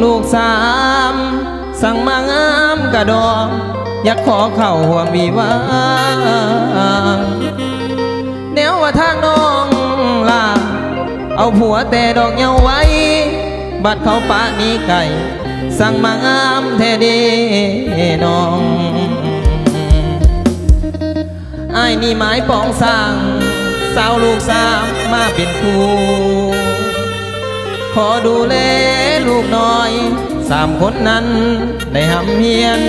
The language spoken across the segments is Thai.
ลูกสามสั่งมางามกระดองอยากขอเข้าห่วมวิวาแนวว่าทางน้องล่ะเอาผัวแต่ดอกเยาไว้บัดเขาปะนี้ไก่สั่งมางามแท้ดีน้องไอ้นี่หมายปองสั่งสาวลูกสามมาเป็นครูขอดูแลลูกน้อยสามคนนั้นได้หำเฮียน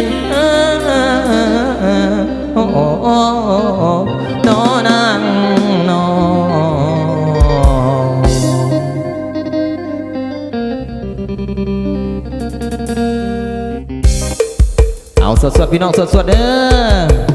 โอ้นอนางนอเอาสดๆพี่น้องสดๆเด้อ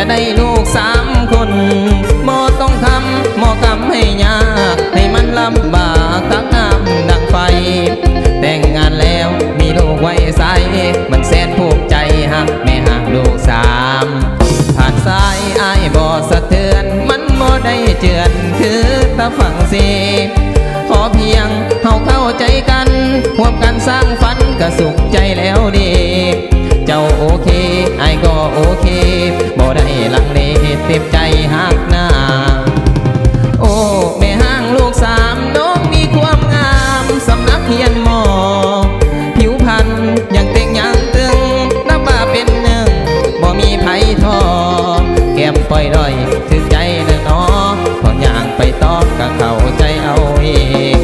ก็ได้ลูกสามคนหมอต้องทำหมอกำให้ยากให้มันลำบากตักน้ำดังไฟแต่งงานแล้วมีลูกไว้ใส่มันแสนภูมิใจฮักแม่ฮักลูกสามผ่านสายอายบ่สะเทือนมันบ่ได้เจือนคือตะฝั่งสีขอเพียงเฮาเข้าใจกันร่วมกันสร้างฝันก็สุขใจแล้วดีเจ้าโอเคไอ้ก็โอเคบ่ได้ลังเลเต็มใจฮักหน้าโอ้แม่ห้างลูกสามน้องมีความงามสำนักเฮียนหมอผิวพรรณยังเต่งยังตึงนับว่าเป็นหนึ่งบ่มีไผทอแก้มปล่อยลอยถึงใจเด้อน้อพอย่างไปต่อก็เข้าใจเอาเอง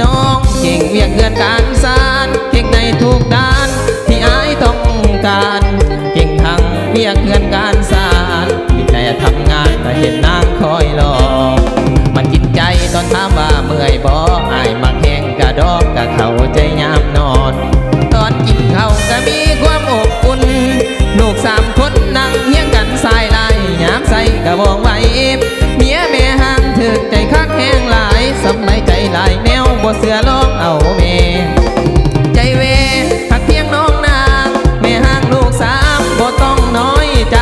น้องเก่งเวียกเงินการสานเก่งในทุกด้านที่อายต้องการเก่งทั้งเวียกเงินการสานมีแต่ทำงานแต่เห็นนางคอยรอมันกินใจตอนถามว่าเมื่อยบ่อายมักแห้งกระดอกกะเข้าใจยามนอนตอนกินข้าวก็มีความอบอุ่นลูกสามคนนั่งเฮียงกันสายลายยามใส่กระบอกไว้เมียแม่ห่างถึกใจคักแห้งหลายสำไรใจหลายแนวบ่เสือลองเอาเมใจเวหักเพียงน้องนางแม่ห่างลูกสามบ่ต้องน้อยใจ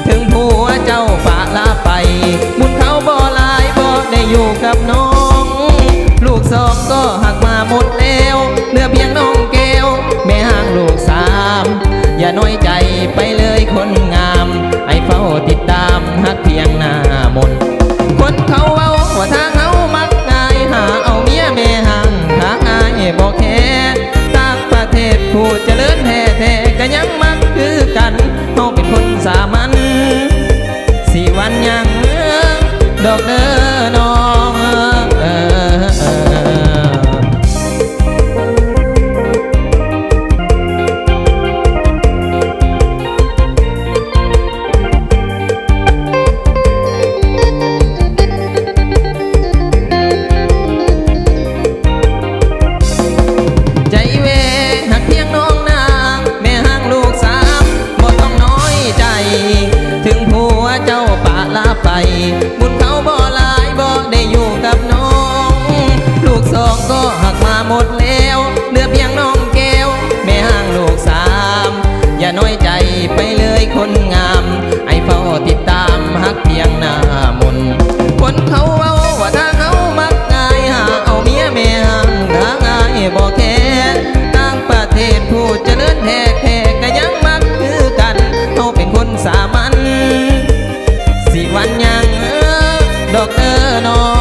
ถึงผัวเจ้าฝากลาไปบุญเขาบ่ลายบ่ได้อยู่กับน้องลูกสองก็หักมาหมดแล้วเหลือเพียงน้องแก้วแม่ห่างลูกสามอย่าน้อยใจไปเลยคนงามไอ้เฝ้าติดตามหักเพียงหน้ามนคนเขาเอาว่าทางเฮามักง่ายหาเอาเมียแม่ห่างทางง่ายบอกแค่ต่างประเทศผู้เจริญแท้ๆก็ยังมักคือกันเฮาเป็นคนสามัญสิวันยังดอกเด้อน้องบุญเขาบ่หลายบ่ได้อยู่กับน้องลูกสองก็หักมาหมดแล้วเหลือเพียงน้องแก้วแม่ห่างลูกสามอย่าน้อยใจไปเลยคนงามไอ้เฝ้าติดตามหักเพียงหน้ามนคนเขาเอาว่าทางเขามักง่ายหาเอาเมียแม่ห่างทางง่ายบ่แค่ต่างประเทศผู้เจริญแท้ก็ยังมักคือกันเขาเป็นคนสามัญสิวันยังดอกเตอร์น้อง